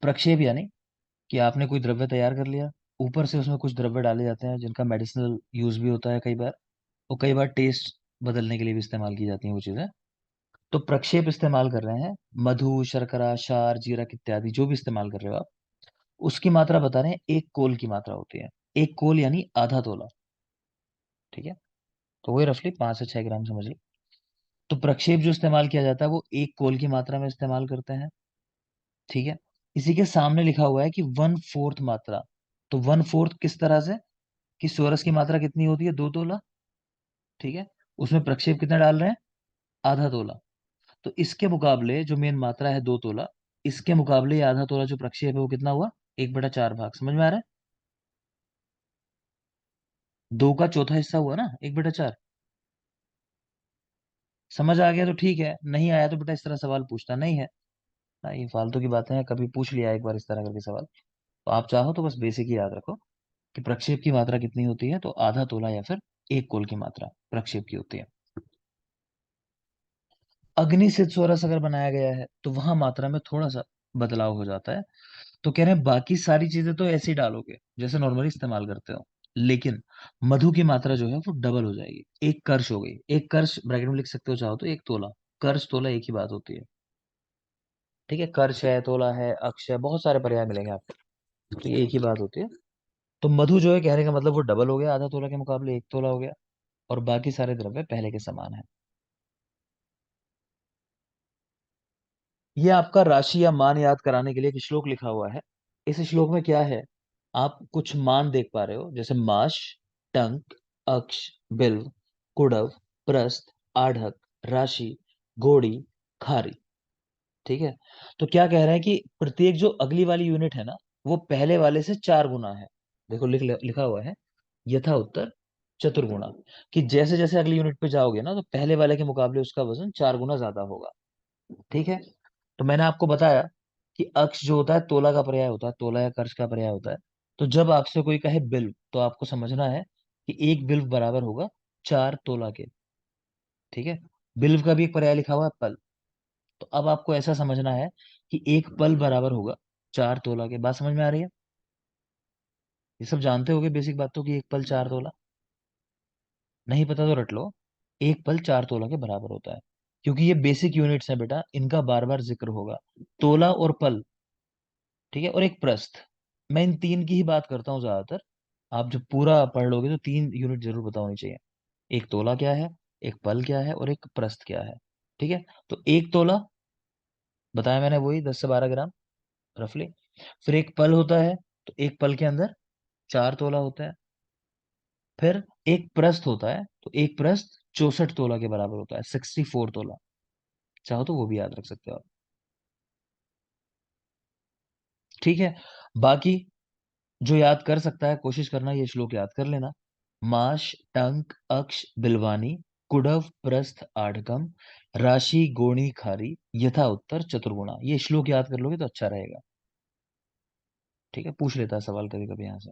प्रक्षेप यानी कि आपने कोई द्रव्य तैयार कर लिया, ऊपर से उसमें कुछ द्रव्य डाले जाते हैं जिनका मेडिसिनल यूज भी होता है कई बार, और कई बार टेस्ट बदलने के लिए भी इस्तेमाल की जाती हैं वो चीजें। तो प्रक्षेप इस्तेमाल कर रहे हैं, मधु, शर्करा, क्षार, जीरक इत्यादि जो भी इस्तेमाल कर रहे हो आप, उसकी मात्रा बता रहे हैं, 1 कोल की मात्रा होती है। 1 कोल यानी आधा तोला। ठीक है। तो वही रफली 5 से 6 ग्राम समझ लो। तो प्रक्षेप जो इस्तेमाल किया जाता है वो 1 कोल की मात्रा में इस्तेमाल करते हैं। ठीक है। इसी के सामने लिखा हुआ है कि 1/4 मात्रा। तो 1/4 किस तरह से, कि सोरस की मात्रा कितनी होती है, 2 तोला। ठीक है। उसमें प्रक्षेप कितना डाल रहे हैं, आधा तोला। तो इसके मुकाबले जो मेन मात्रा है 2 तोला, इसके मुकाबले ये आधा तोला जो प्रक्षेप है वो कितना हुआ, 1/4 भाग। समझ में आ रहा है? 2 का चौथा हिस्सा हुआ ना 1/4। समझ आ गया तो ठीक है, नहीं आया तो बेटा इस तरह सवाल पूछता नहीं है। हाँ, ये फालतू की बातें हैं, कभी पूछ लिया एक बार इस तरह करके सवाल। तो आप चाहो तो बस बेसिक ही याद रखो कि प्रक्षेप की मात्रा कितनी होती है, तो आधा तोला या फिर 1 कोल की मात्रा प्रक्षेप की होती है। अग्नि से चौरस अगर बनाया गया है तो वहां मात्रा में थोड़ा सा बदलाव हो जाता है। तो कह रहे हैं बाकी सारी चीजें तो ऐसे ही डालोगे जैसे नॉर्मली इस्तेमाल करते हो, लेकिन मधु की मात्रा जो है वो डबल हो जाएगी। 1 कर्श हो गई, 1 कर्श ब्रैकेट में लिख सकते हो चाहो तो 1 तोला। कर्श तोला एक ही बात होती है। ठीक है, कर्श है, तोला है, अक्ष है, बहुत सारे पर्याय मिलेंगे आपको, तो ये एक ही बात होती है। तो मधु जो है कहने का मतलब वो डबल हो गया, आधा तोला के मुकाबले 1 तोला हो गया, और बाकी सारे द्रव्य पहले के समान है। ये आपका राशि या मान याद कराने के लिए एक श्लोक लिखा हुआ है। इस श्लोक में क्या है, आप कुछ मान देख पा रहे हो, जैसे माश, टंक, अक्ष, बिल्व, कुडव, प्रस्थ, आढ़क, राशि, गोड़ी, खारी। ठीक है, तो क्या कह रहे हैं कि प्रत्येक जो अगली वाली यूनिट है ना, वो पहले वाले से 4 गुना है। देखो लिखा हुआ है यथा उत्तर चतुर्गुणा, कि जैसे जैसे अगली यूनिट पे जाओगे ना, तो पहले वाले के मुकाबले उसका वजन 4 गुना ज्यादा होगा। ठीक है, तो मैंने आपको बताया कि अक्ष जो होता है तोला का पर्याय होता है, तोला या कर्ष का पर्याय होता है। तो जब आपसे कोई कहे बिल्व, तो आपको समझना है कि 1 बिल्व बराबर होगा 4 तोला के। ठीक है, बिल्व का भी एक पर्याय लिखा हुआ है पल। तो अब आपको ऐसा समझना है कि 1 पल बराबर होगा 4 तोला के। बात समझ में आ रही है? ये सब जानते होगे बेसिक बातों की, 1 पल 4 तोला। नहीं पता तो रट लो, 1 पल 4 तोला के बराबर होता है, क्योंकि ये बेसिक यूनिट्स है बेटा, इनका बार बार जिक्र होगा। तोला और पल, ठीक है, और एक प्रस्थ। मैं इन तीन की ही बात करता हूँ ज्यादातर। आप जब पूरा पढ़ लोगे तो 3 यूनिट जरूर पता होनी चाहिए। एक तोला क्या है, एक पल क्या है, और एक प्रस्थ क्या है। ठीक है, तो 1 तोला बताया मैंने, वही 10 से 12 ग्राम रफली। फिर एक पल होता है, तो एक पल के अंदर 4 तोला होता है। फिर एक प्रस्थ होता है, तो एक प्रस्थ 64 तोला के बराबर होता है, 64 तोला। चाहो तो वो भी याद रख सकते हो आप। ठीक है, बाकी जो याद कर सकता है कोशिश करना ये श्लोक याद कर लेना। माश, टंक, अक्ष, बिलवानी, कुडव, प्रस्थ, आढ़कम, राशि, गोणी, खारी, यथा उत्तर चतुर्गुणा। ये श्लोक याद कर लोगे तो अच्छा रहेगा। ठीक है, पूछ लेता है सवाल कभी कभी यहाँ से।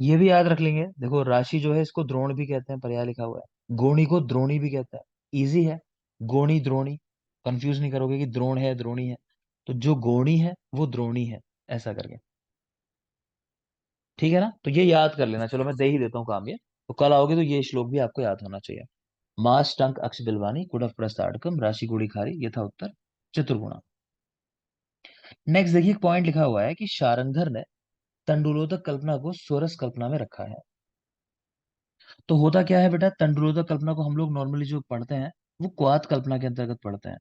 ये भी याद रख लेंगे, देखो राशि जो है इसको द्रोण भी कहते हैं, पर्याय लिखा हुआ है। गोणी को द्रोणी भी कहता है, इजी है। गोणी द्रोणी, कंफ्यूज नहीं करोगे कि द्रोण है द्रोणी है। तो जो गोणी है वो द्रोणी है, ऐसा करके। ठीक है ना, तो ये याद कर लेना। चलो मैं दे ही देता हूँ काम ये, तो कल आओगे तो ये श्लोक भी आपको याद होना चाहिए। मास टंक अक्ष बिलवानी कुडव प्रस्ताड़कम राशि गुड़ी खारी यथा उत्तर चतुर्गुणा। नेक्स्ट देखिए, एक पॉइंट लिखा हुआ है कि शारंगधर ने तंडुलोदक कल्पना को सोरस कल्पना में रखा है। तो होता क्या है बेटा, तंडुलोदक कल्पना को हम लोग नॉर्मली जो पढ़ते हैं वो क्वाथ कल्पना के अंतर्गत पढ़ते हैं,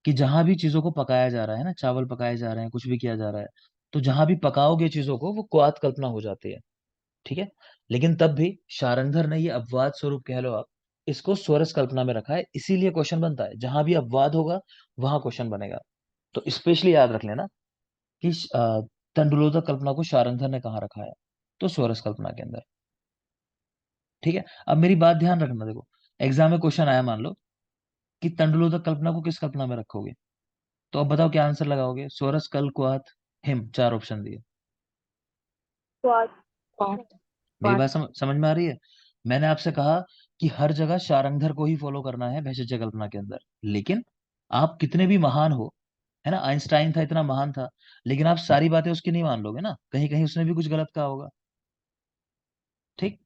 कि जहां भी चीजों को पकाया जा रहा है ना, चावल पकाए जा रहे हैं, कुछ भी किया जा रहा है, तो जहां भी पकाओगे चीजों को वो क्वाथ कल्पना हो जाती है। ठीक है, लेकिन तब भी शारंगधर ने ये अपवाद स्वरूप कह लो आप, इसको स्वरस कल्पना में रखा है, इसीलिए क्वेश्चन बनता है। जहां भी अपवाद होगा वहां क्वेश्चन बनेगा। तो स्पेशली याद रख लेना कि तंडुलोदक कल्पना को शारंगधर ने कहाँ रखा है, तो स्वरस कल्पना के अंदर। ठीक है, अब मेरी बात ध्यान रखना, देखो एग्जाम में क्वेश्चन आया, मान लो कि तंडुलोदक कल्पना को किस कल्पना में रखोगे, तो अब बताओ क्या आंसर लगाओगे। स्वरस, कल, क्वाथ, हिम, 4 ऑप्शन दिए। क्वाथ। पाठ मेरी पाठ बात समझ में आ रही है? मैंने आपसे कहा कि हर जगह शारंगधर को ही फॉलो करना है भैषज कल्पना के अंदर, लेकिन आप कितने भी महान हो, है ना, आइंस्टाइन था, इतना महान था, लेकिन आप सारी बातें उसकी नहीं मान लोगे ना, कहीं कहीं उसने भी कुछ गलत कहा होगा। ठीक,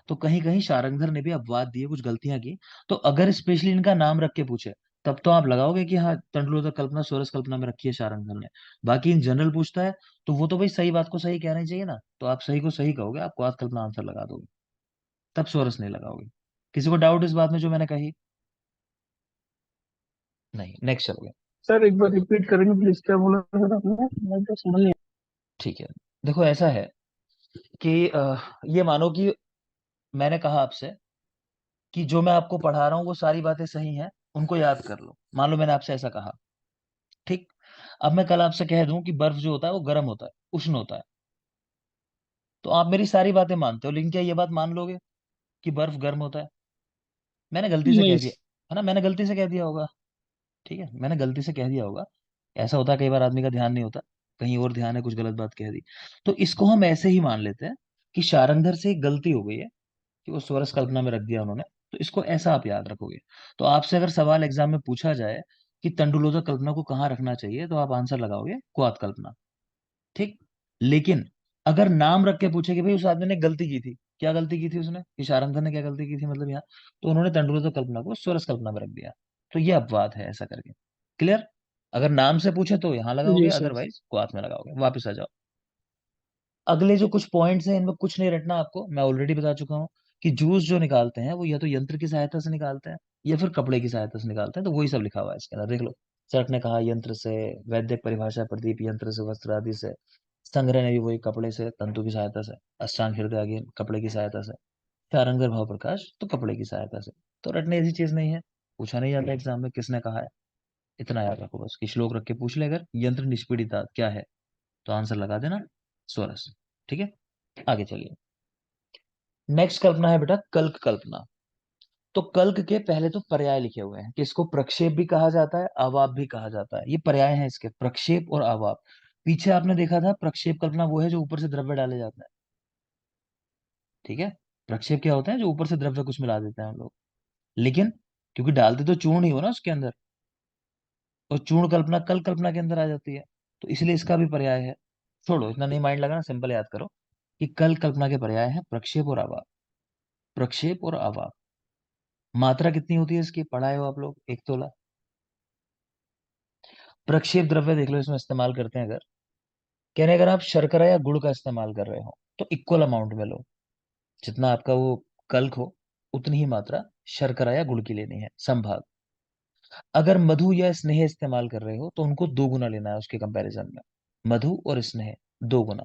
तो कहीं कहीं शारंगधर ने भी अपवाद दिए, कुछ गलतियां की। तो अगर स्पेशली इनका नाम रख के पूछे, तब तो आप लगाओगे कि हाँ तंडुलोदक कल्पना सोरस कल्पना में रखी है शारंगधर ने। बाकी इन जनरल पूछता है, तो वो तो भाई सही बात को सही कहना चाहिए ना, तो आप सही को सही कहोगे, आप क्वाथ कल्पना आंसर लगा दोगे, तब सोरस नहीं लगाओगे। किसी को डाउट इस बात में जो मैंने कही? नहीं, नेक्स्ट चलोगे। सर एक बार रिपीट करेंगे प्लीज, क्या बोला सर आपने? मैं तो समझ नहीं। ठीक है, देखो ऐसा है कि ये मानो कि मैंने कहा आपसे कि जो मैं आपको पढ़ा रहा हूँ वो सारी बातें सही हैं, उनको याद कर लो। मान लो मैंने आपसे ऐसा कहा। ठीक, अब मैं कल आपसे कह दूं कि बर्फ जो होता है वो गर्म होता है, उष्ण होता है, तो आप मेरी सारी बातें मानते हो, लेकिन क्या ये बात मान लोगे कि बर्फ गर्म होता है? मैंने गलती से नहीं कह दिया, है ना, मैंने गलती से कह दिया होगा। ठीक है, मैंने गलती से कह दिया होगा, ऐसा होता है कई बार, आदमी का ध्यान नहीं होता। कहीं और ध्यान है, कुछ गलत बात कह दी, तो इसको हम ऐसे ही मान लेते हैं कि शारंगधर से एक गलती हो गई है कि वो स्वरस कल्पना में रख दिया उन्होंने। तो इसको ऐसा आप याद रखोगे। तो आपसे अगर सवाल एग्जाम में पूछा जाए कि तंडुलोदक कल्पना को कहाँ रखना चाहिए, तो आप आंसर लगाओगे क्वात कल्पना। ठीक। लेकिन अगर नाम रख के पूछे कि भाई उस आदमी ने गलती की थी, क्या गलती की थी उसने, कि शारंगधर ने क्या गलती की थी मतलब यहाँ, तो उन्होंने तंडुलोदक कल्पना को स्वरस कल्पना में रख दिया। तो ये अपवाद है ऐसा करके। क्लियर। अगर नाम से पूछे तो यहाँ लगाओगे, जी सर। अदरवाइज क्वात में लगाओगे। वापस आ जाओ। अगले जो कुछ पॉइंट्स हैं इनमें कुछ नहीं रटना आपको, मैं ऑलरेडी बता चुका हूँ कि जूस जो निकालते हैं वो या तो यंत्र की सहायता से निकालते हैं या फिर कपड़े की सहायता से निकालते हैं। तो वही सब लिखा हुआ है इसके अंदर, देख लो। चरक ने कहा यंत्र से, वैद्यक परिभाषा प्रदीप यंत्र से, वस्त्र आदि से। संग्रह ने भी वही कपड़े से, तंतु की सहायता से। अष्टांग हृदय आगे कपड़े की सहायता से। चारंगर भाव प्रकाश तो कपड़े की सहायता से। तो रटने ऐसी चीज नहीं है, पूछा नहीं जाता एग्जाम में किसने कहा है। इतना याद रखो बस कि श्लोक रख के पूछ ले अगर यंत्र निष्पीड़िता क्या है, तो आंसर लगा देना स्वरस। ठीक है, आगे चलिए। नेक्स्ट कल्पना है बेटा कल्क कल्पना। तो कल्क के पहले तो पर्याय लिखे हुए हैं कि इसको प्रक्षेप भी कहा जाता है, आवाप भी कहा जाता है। ये पर्याय हैं इसके, प्रक्षेप और आवाप। पीछे आपने देखा था प्रक्षेप कल्पना वो है जो ऊपर से द्रव्य डाले जाते हैं। ठीक है। प्रक्षेप क्या होता है, जो ऊपर से द्रव्य कुछ मिला देते हैं हम लोग। लेकिन क्योंकि डालते तो चूर्ण ही हो ना उसके अंदर, और चूर्ण कल्पना कल कल्पना के अंदर आ जाती है, तो इसलिए इसका भी पर्याय है। छोड़ो, इतना नहीं माइंड लगाना, सिंपल याद करो कि कल कल्पना के पर्याय है प्रक्षेप और आवाप। प्रक्षेप और आवाप। मात्रा कितनी होती है इसकी, पढ़ाए हो आप लोग, 1 तोला। प्रक्षेप द्रव्य देख लो इसमें इस्तेमाल करते हैं अगर, कहने अगर आप शर्करा या गुड़ का इस्तेमाल कर रहे हो तो इक्वल अमाउंट में लो। जितना आपका वो कल्क हो उतनी ही मात्रा शर्करा या गुड़ की लेनी है, समभाग। अगर मधु या स्नेह इस्तेमाल कर रहे हो तो उनको 2 गुना लेना है उसके कंपैरिजन में। मधु और स्नेह 2 गुना।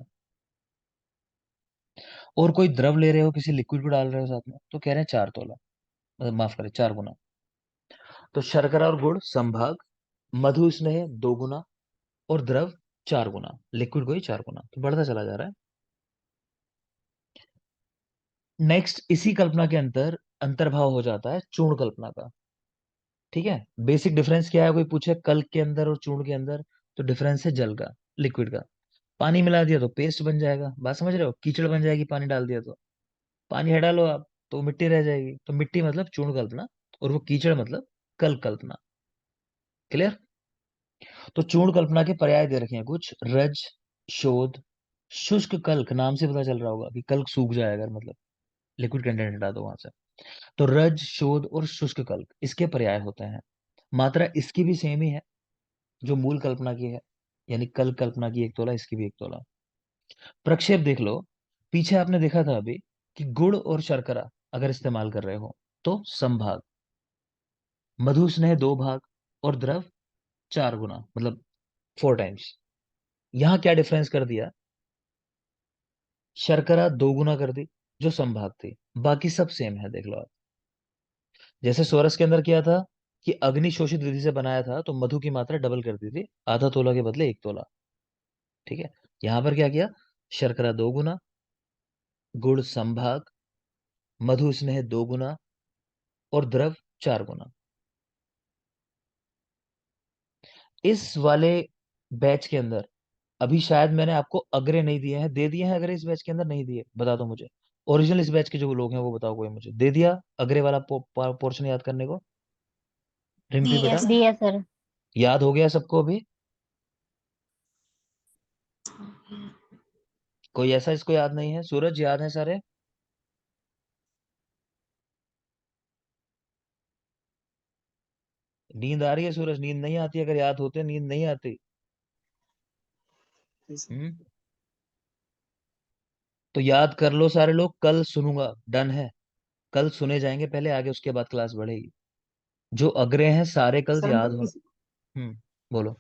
और कोई द्रव ले रहे हो, किसी लिक्विड को डाल रहे हो साथ में, तो कह रहे हैं 4 तोला, मतलब माफ करें 4 गुना। तो शर्करा और गुड़ संभाग, मधु स्नेह 2 गुना, और द्रव 4 गुना, लिक्विड को ही 4 गुना, तो बढ़ता चला जा रहा है। नेक्स्ट इसी कल्पना के अंतर अंतर्भाव हो जाता है चूर्ण कल्पना का। ठीक है। बेसिक डिफरेंस क्या है, कोई पूछे कल्क के अंदर और चूर्ण के अंदर, तो डिफरेंस है जल का, लिक्विड का। पानी मिला दिया तो पेस्ट बन जाएगा, बात समझ रहे हो, कीचड़ बन जाएगी पानी डाल दिया तो। पानी हटा लो आप तो मिट्टी रह जाएगी, तो मिट्टी मतलब चूर्ण कल्पना, और वो कीचड़ मतलब कल्क कल्पना। क्लियर। तो चूर्ण कल्पना के पर्याय दे रखे हैं कुछ, रज, शोध, शुष्क कल्क। नाम से पता चल रहा होगा कि कल्क सूख जाएगा, मतलब लिक्विड कंटेंट हटा दो वहां से। तो रज, शोध और शुष्क कल्प इसके पर्याय होते हैं। मात्रा इसकी भी सेम ही है जो मूल कल्पना की है, यानी कल कल्पना की 1 तोला, इसकी भी 1 तोला। प्रक्षेप देख लो, पीछे आपने देखा था अभी कि गुड़ और शर्करा अगर इस्तेमाल कर रहे हो तो समभाग, मधु स्नेह 2 भाग, और द्रव 4 गुना, मतलब 4 टाइम्स। यहाँ क्या डिफरेंस कर दिया, शर्करा 2 गुना कर दी जो समभाग थी, बाकी सब सेम है, देख लो आप। जैसे सोरस के अंदर किया था कि अग्नि शोषित विधि से बनाया था, तो मधु की मात्रा डबल कर दी थी, आधा तोला के बदले 1 तोला। ठीक है। यहां पर क्या किया, शर्करा 2 गुना, गुड़ संभाग, मधु स्नेह 2 गुना, और द्रव 4 गुना। इस वाले बैच के अंदर अभी शायद मैंने आपको अग्रे नहीं दिए हैं, दे दिए हैं अगर इस बैच के अंदर, नहीं दिए बता दो मुझे। ओरिजिनल इस बैच के जो लोग हैं वो बताओ, कोई मुझे दे दिया अग्रे वाला पोर्शन याद करने को, रिम्पी दिया बेटा। सर। दिया सर। याद हो गया सबको अभी, कोई ऐसा इसको याद नहीं है, सूरज याद है सारे। नींद आ रही है सूरज, नींद नहीं आती, अगर याद होते नींद नहीं आती। हम्म। तो याद कर लो सारे लोग, कल सुनूंगा, डन है। कल सुने जाएंगे पहले, आगे उसके बाद क्लास बढ़ेगी। जो अग्रे हैं सारे कल सर मैं याद हो। इस बोलो।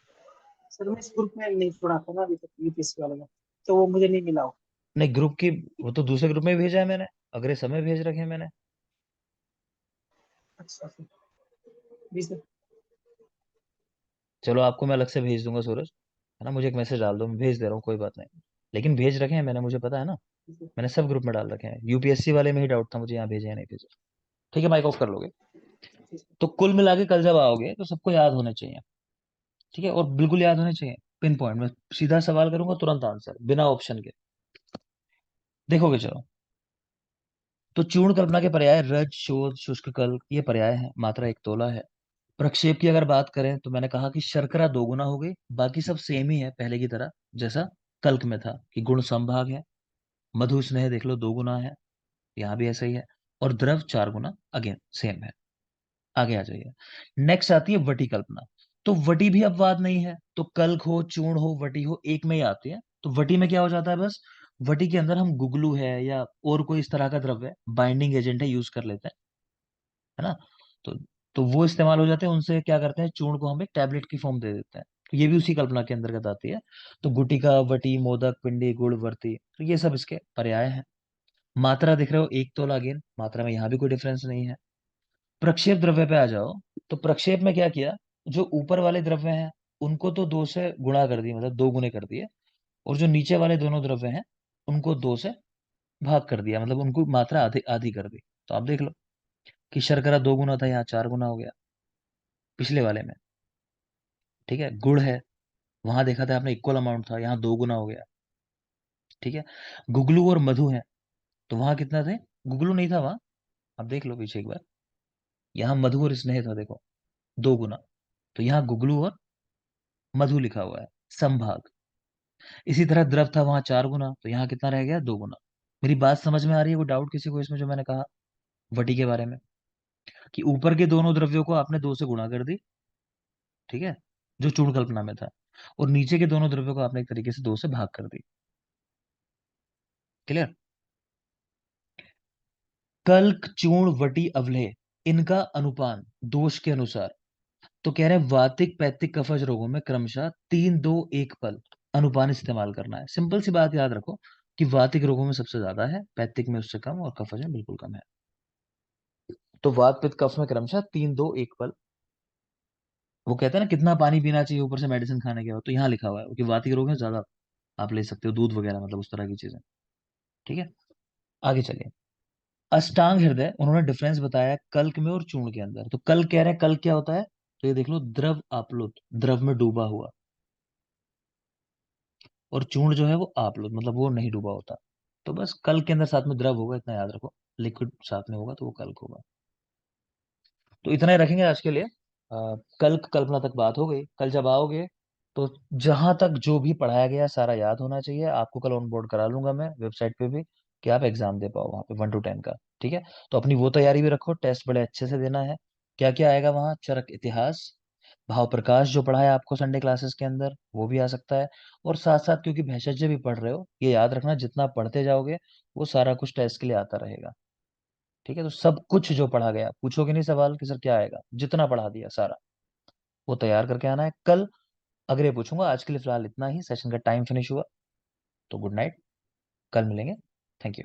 सर मैं इस ग्रुप में नहीं छोड़ा था ना अभी तक यूपीएससी वाले में, तो वो मुझे नहीं मिला हो। नहीं ग्रुप की, वो तो दूसरे ग्रुप में भेजा है मैंने, अगले समय भेज रखे हैं मैंने। अच्छा सर। जी सर। चलो आपको मैं अलग से भेज दूंगा सूरज, है ना, मुझे एक मैसेज डाल दो, मैं भेज दे रहा हूँ, कोई बात नहीं। लेकिन भेज रखे हैं मैंने, मुझे पता है ना, जी सर। मैंने सब ग्रुप में डाल रखे हैं, यूपीएससी वाले में ही डाउट था मुझे, यहाँ भेजे या नहीं भेजे। ठीक है, माइक ऑफ कर लोगे। जी सर। तो कुल मिला के कल जब आओगे तो सबको याद होने चाहिए। ठीक है, और बिल्कुल याद होने चाहिए। पिन पॉइंट में सीधा सवाल करूंगा, तुरंत आंसर, बिना ऑप्शन के। देखोगे, चलो। तो चूर्ण कल्पना के पर्याय रज, शोध, शुष्क कल्प, ये पर्याय है। मात्रा एक तोला है। प्रक्षेप की अगर बात करें तो मैंने कहा कि शर्करा दो गुना हो गई, बाकी सब सेम ही है पहले की तरह, जैसा कल्क में था कि गुण समभाग है। मधु स्नेह देख लो 2 गुना है, यहाँ भी ऐसा ही है। और द्रव 4 गुना, अगेन सेम है। आगे आ जाइए। नेक्स्ट आती है वटी कल्पना। तो वटी भी अपवाद नहीं है, तो कल्क हो, चूर्ण हो, वटी हो, एक में ही आती है। तो वटी में क्या हो जाता है, बस वटी के अंदर हम गुगलू है या और कोई इस तरह का द्रव्य बाइंडिंग एजेंट है, यूज कर लेते हैं, है ना। तो तो वो इस्तेमाल हो जाते हैं, उनसे क्या करते हैं, चूर्ण को हम एक टैबलेट की फॉर्म दे देते हैं। तो ये भी उसी कल्पना के अंतर्गत आती है। तो गुटिका, वटी, मोदक, पिंडी, गुड़, वर्ती, तो ये सब इसके पर्याय हैं। मात्रा दिख रहे हो, एक तोला, अगेन मात्रा में यहाँ भी कोई डिफरेंस नहीं है। प्रक्षेप द्रव्य पे आ जाओ। तो प्रक्षेप में क्या किया, जो ऊपर वाले द्रव्य हैं उनको तो 2 से गुणा कर दिए, मतलब 2 गुने कर दिए। और जो नीचे वाले दोनों द्रव्य हैं उनको 2 से भाग कर दिया, मतलब उनको मात्रा आधी आधी कर दी। तो आप देख लो कि शर्करा 2 गुना था, यहाँ 4 गुना हो गया पिछले वाले में। ठीक है, गुड़ है, वहां देखा था आपने इक्वल अमाउंट था, यहाँ 2 गुना हो गया। ठीक है, गुगलू और मधु है, तो वहां कितना थे, गुगलू नहीं था वहां, आप देख लो पीछे एक बार। यहाँ मधु और स्नेह था, देखो 2 गुना। तो यहाँ गुगलू और मधु लिखा हुआ है, संभाग। इसी तरह द्रव था, वहां 4 गुना, तो यहाँ कितना रह गया, 2 गुना। मेरी बात समझ में आ रही है, कोई डाउट किसी को इसमें, जो मैंने कहा वटी के बारे में, कि ऊपर के दोनों द्रव्यों को आपने 2 से गुणा कर दी, ठीक है, जो चूर्ण कल्पना में था, और नीचे के दोनों द्रव्यों को आपने एक तरीके से 2 से भाग कर दी। क्लियर। कल्क, चूर्ण, वटी, अवलेह, इनका अनुपान दोष के अनुसार। तो कह रहे हैं वातिक, पैतिक, कफज रोगों में क्रमशः 3-2-1 पल अनुपान इस्तेमाल करना है। सिंपल सी बात याद रखो कि वातिक रोगों में सबसे ज्यादा है, पैतिक में उससे कम, और कफज में बिल्कुल कम है। तो वात, पित्त, कफ में क्रमशः 3-2-1 पल। वो कहते हैं ना कितना पानी पीना चाहिए ऊपर से मेडिसिन खाने के बाद, तो यहाँ लिखा हुआ है कि वातिक रोग में ज्यादा आप ले सकते हो, दूध वगैरह, मतलब उस तरह की चीजें। ठीक है, आगे चलिए। अष्टांग हृदय, उन्होंने डिफरेंस बताया कल्क में और चूर्ण के अंदर। तो कल्क कह रहे हैं, कल्क क्या होता है, तो ये देख लो, द्रव आप्लुत, द्रव में डूबा हुआ। और चूर्ण जो है वो आप्लुत, मतलब वो नहीं डूबा होता। तो बस कल्क के अंदर साथ में द्रव होगा, इतना याद रखो। लिक्विड साथ में होगा तो वो कल्क होगा। तो इतना ही रखेंगे आज के लिए। कल कल्पना तक बात हो गई। कल जब आओगे तो जहां तक जो भी पढ़ाया गया सारा याद होना चाहिए। आपको कल ऑन बोर्ड करा लूंगा मैं वेबसाइट पे भी, कि आप एग्जाम दे पाओ वहां पे 1 to 10 का। ठीक है, तो अपनी वो तैयारी भी रखो, टेस्ट बड़े अच्छे से देना है। क्या क्या आएगा वहाँ, चरक इतिहास, भाव प्रकाश जो पढ़ाया आपको संडे क्लासेस के अंदर, वो भी आ सकता है। और साथ साथ क्योंकि भैषज्य भी पढ़ रहे हो, ये याद रखना जितना पढ़ते जाओगे वो सारा कुछ टेस्ट के लिए आता रहेगा। ठीक है, तो सब कुछ जो पढ़ा गया, पूछोगे नहीं सवाल कि सर क्या आएगा, जितना पढ़ा दिया सारा वो तैयार करके आना है। कल अगले पूछूंगा। आज के लिए फिलहाल इतना ही, सेशन का टाइम फिनिश हुआ। तो गुड नाइट, कल मिलेंगे। Thank you.